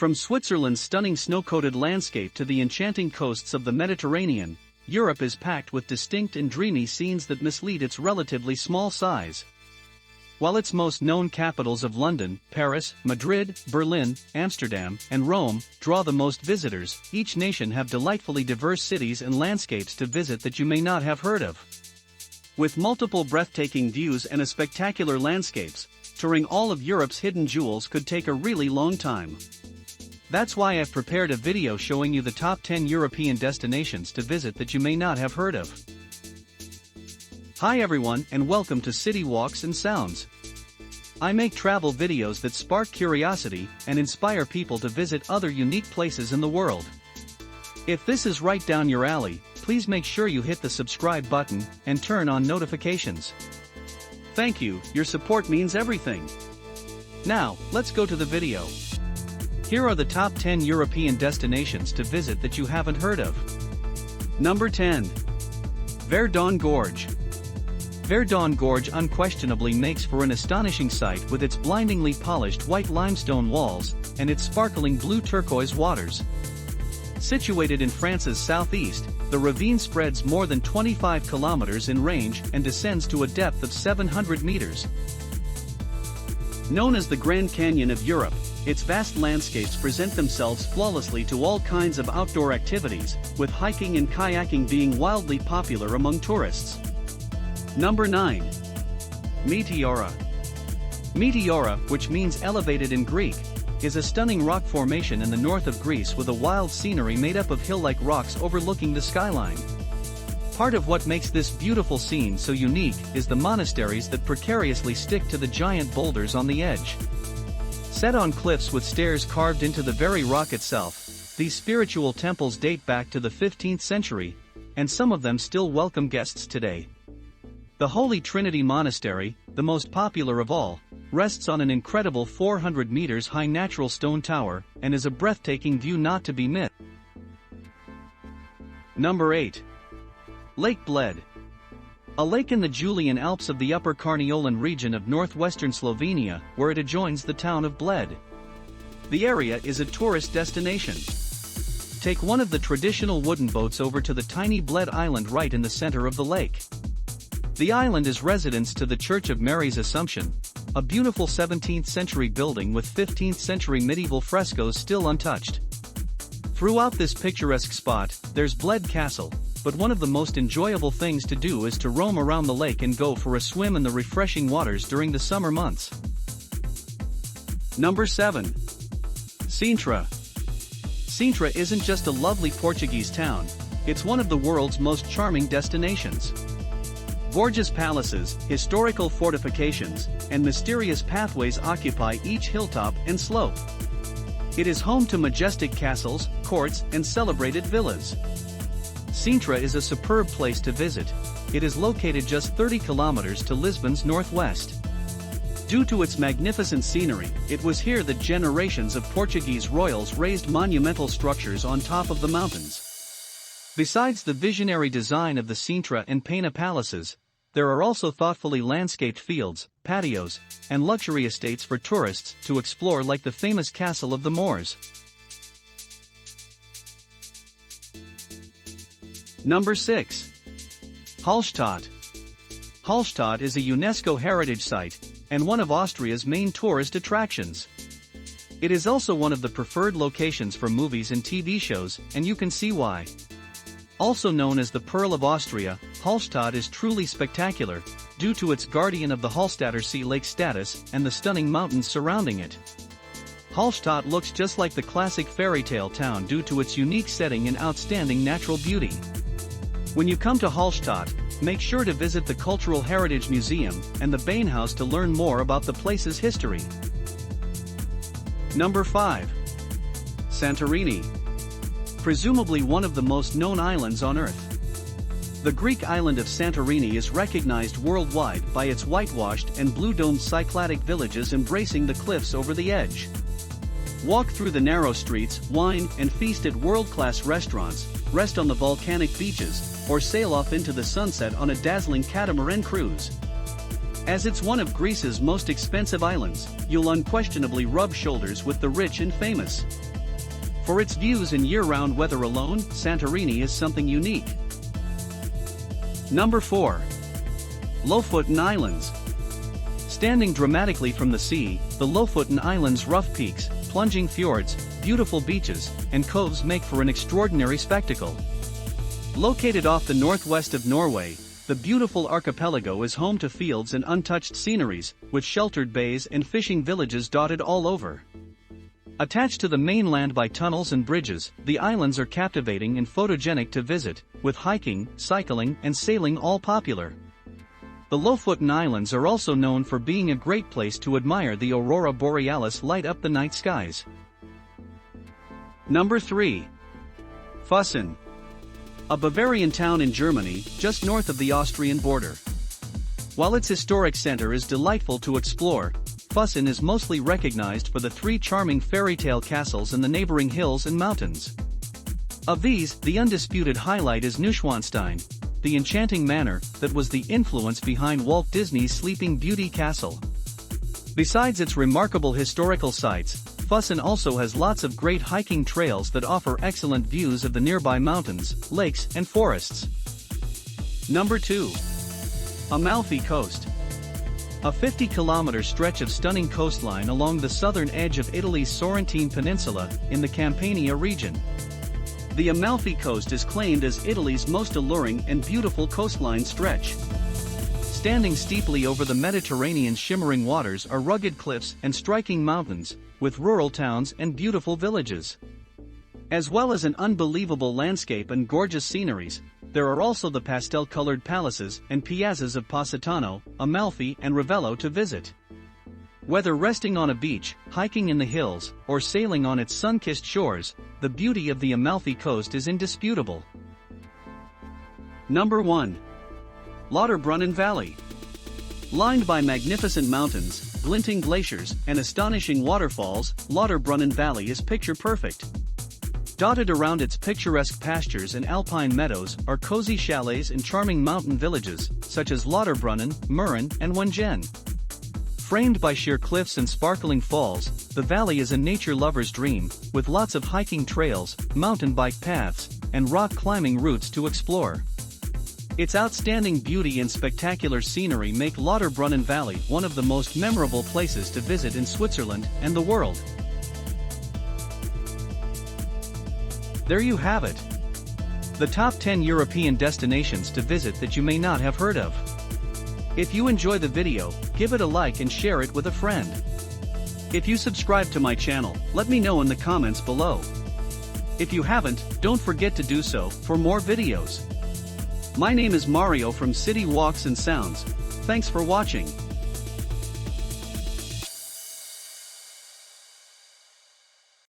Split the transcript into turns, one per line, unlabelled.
From Switzerland's stunning snow-coated landscape to the enchanting coasts of the Mediterranean, Europe is packed with distinct and dreamy scenes that mislead its relatively small size. While its most known capitals of London, Paris, Madrid, Berlin, Amsterdam, and Rome draw the most visitors, each nation have delightfully diverse cities and landscapes to visit that you may not have heard of. With multiple breathtaking views and a spectacular landscapes, touring all of Europe's hidden jewels could take a really long time. That's why I've prepared a video showing you the top 10 European destinations to visit that you may not have heard of. Hi everyone and welcome to City Walks and Sounds. I make travel videos that spark curiosity and inspire people to visit other unique places in the world. If this is right down your alley, please make sure you hit the subscribe button and turn on notifications. Thank you, your support means everything. Now, let's go to the video. Here are the top 10 European destinations to visit that you haven't heard of. Number 10. Verdon Gorge. Verdon Gorge unquestionably makes for an astonishing sight with its blindingly polished white limestone walls and its sparkling blue turquoise waters. Situated in France's southeast, the ravine spreads more than 25 kilometers in range and descends to a depth of 700 meters. Known as the Grand Canyon of Europe, its vast landscapes present themselves flawlessly to all kinds of outdoor activities, with hiking and kayaking being wildly popular among tourists. Number 9. Meteora. Meteora, which means elevated in Greek, is a stunning rock formation in the north of Greece with a wild scenery made up of hill-like rocks overlooking the skyline. Part of what makes this beautiful scene so unique is the monasteries that precariously stick to the giant boulders on the edge. Set on cliffs with stairs carved into the very rock itself, these spiritual temples date back to the 15th century, and some of them still welcome guests today. The Holy Trinity Monastery, the most popular of all, rests on an incredible 400 meters high natural stone tower and is a breathtaking view not to be missed. Number 8. Lake Bled. A lake in the Julian Alps of the Upper Carniolan region of northwestern Slovenia, where it adjoins the town of Bled. The area is a tourist destination. Take one of the traditional wooden boats over to the tiny Bled Island right in the center of the lake. The island is residence to the Church of Mary's Assumption, a beautiful 17th century building with 15th century medieval frescoes still untouched. Throughout this picturesque spot, there's Bled Castle, but one of the most enjoyable things to do is to roam around the lake and go for a swim in the refreshing waters during the summer months. Number 7. Sintra. Sintra isn't just a lovely Portuguese town, it's one of the world's most charming destinations. Gorgeous palaces, historical fortifications, and mysterious pathways occupy each hilltop and slope. It is home to majestic castles, courts, and celebrated villas. Sintra is a superb place to visit. It is located just 30 kilometers to Lisbon's northwest. Due to its magnificent scenery, it was here that generations of Portuguese royals raised monumental structures on top of the mountains. Besides the visionary design of the Sintra and Pena palaces, there are also thoughtfully landscaped fields, patios, and luxury estates for tourists to explore, like the famous Castle of the Moors. Number 6. Hallstatt. Hallstatt is a UNESCO heritage site, and one of Austria's main tourist attractions. It is also one of the preferred locations for movies and TV shows, and you can see why. Also known as the Pearl of Austria, Hallstatt is truly spectacular, due to its guardian of the Hallstatter Sea Lake status and the stunning mountains surrounding it. Hallstatt looks just like the classic fairy tale town due to its unique setting and outstanding natural beauty. When you come to Hallstatt, make sure to visit the Cultural Heritage Museum and the Beinhaus to learn more about the place's history. Number 5. Santorini. Presumably one of the most known islands on Earth. The Greek island of Santorini is recognized worldwide by its whitewashed and blue-domed Cycladic villages embracing the cliffs over the edge. Walk through the narrow streets, wine and feast at world-class restaurants, rest on the volcanic beaches, or sail off into the sunset on a dazzling catamaran cruise. As it's one of Greece's most expensive islands, you'll unquestionably rub shoulders with the rich and famous. For its views in year-round weather alone, Santorini is something unique. Number 4. Lofoten Islands. Standing dramatically from the sea, the Lofoten Islands' rough peaks, plunging fjords, beautiful beaches, and coves make for an extraordinary spectacle. Located off the northwest of Norway, the beautiful archipelago is home to fields and untouched sceneries, with sheltered bays and fishing villages dotted all over. Attached to the mainland by tunnels and bridges, the islands are captivating and photogenic to visit, with hiking, cycling, and sailing all popular. The Lofoten Islands are also known for being a great place to admire the aurora borealis light up the night skies. Number 3. Füssen. A Bavarian town in Germany, just north of the Austrian border. While its historic center is delightful to explore, Füssen is mostly recognized for the 3 charming fairy tale castles in the neighboring hills and mountains. Of these, the undisputed highlight is Neuschwanstein, the enchanting manor that was the influence behind Walt Disney's Sleeping Beauty castle. Besides its remarkable historical sites, Füssen also has lots of great hiking trails that offer excellent views of the nearby mountains, lakes, and forests. Number 2. Amalfi Coast. A 50-kilometer stretch of stunning coastline along the southern edge of Italy's Sorrentine Peninsula, in the Campania region. The Amalfi Coast is claimed as Italy's most alluring and beautiful coastline stretch. Standing steeply over the Mediterranean's shimmering waters are rugged cliffs and striking mountains, with rural towns and beautiful villages. As well as an unbelievable landscape and gorgeous sceneries, there are also the pastel-colored palaces and piazzas of Positano, Amalfi and Ravello to visit. Whether resting on a beach, hiking in the hills, or sailing on its sun-kissed shores, the beauty of the Amalfi Coast is indisputable. Number 1. Lauterbrunnen Valley. Lined by magnificent mountains, glinting glaciers, and astonishing waterfalls, Lauterbrunnen Valley is picture-perfect. Dotted around its picturesque pastures and alpine meadows are cozy chalets and charming mountain villages, such as Lauterbrunnen, Mürren, and Wengen. Framed by sheer cliffs and sparkling falls, the valley is a nature lover's dream, with lots of hiking trails, mountain bike paths, and rock climbing routes to explore. Its outstanding beauty and spectacular scenery make Lauterbrunnen Valley one of the most memorable places to visit in Switzerland and the world. There you have it. The top 10 European destinations to visit that you may not have heard of. If you enjoy the video, give it a like and share it with a friend. If you subscribe to my channel, let me know in the comments below. If you haven't, don't forget to do so for more videos. My name is Mario from City Walks and Sounds. Thanks for watching.